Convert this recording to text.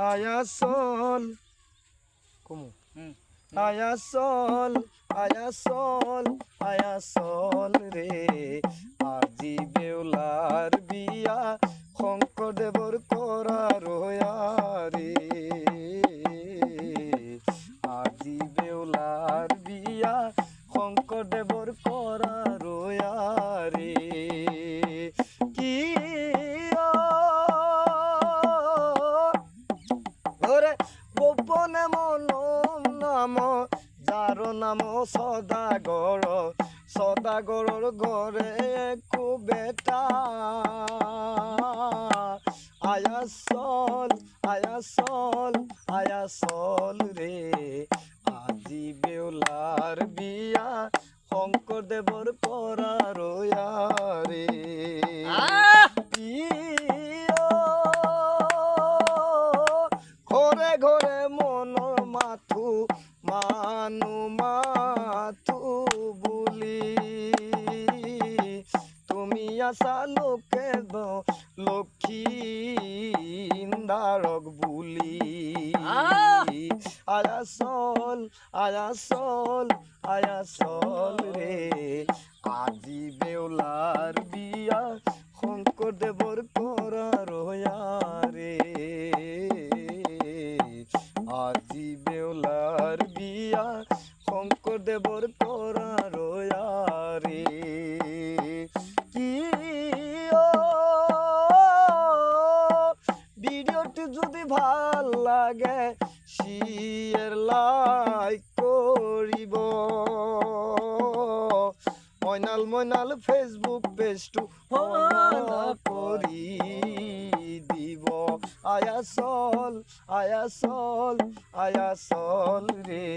আয়াসল কমু আয়াসল আয়াসল আয়াসল ৰে আজি বেউলাৰ বিয়া শঙ্কৰদেৱৰ কৰা ৰয়াৰে আজি বেউলাৰ বিয়া শঙ্কৰদেৱৰ কৰা ৰয়াৰে কি ওৰে গোপনে মনম নাম যাৰ নাম সদাগৰৰ ঘৰে একো বেটা আয়াসল আয়াসল আয়াসল ৰে আজি বেউলাৰ বিয়া শঙ্কৰদেৱৰ কৰা ৰয়াৰে ঘৰে ঘৰে মনৰ মাথো মাথো বুলি তুমি আছা লোকে লক্ষীন্দাৰক বুলি আয়াসল আয়াসল আয়াসল ৰে আজি বেউলাৰ বিয়া শঙ্কৰদেৱৰ কৰা ৰয়াৰে আজি বেউলাৰ বিয়া শঙ্কৰদেৱৰ কৰা ৰয়াৰে কি ভিডিওটি যদি ভাল লাগে শেয়াৰ লাইক কৰিব মইনাল ফেসবুক পেজটো ফলো কৰি দিব আয়াসল আয়াসল আয়াসল ৰে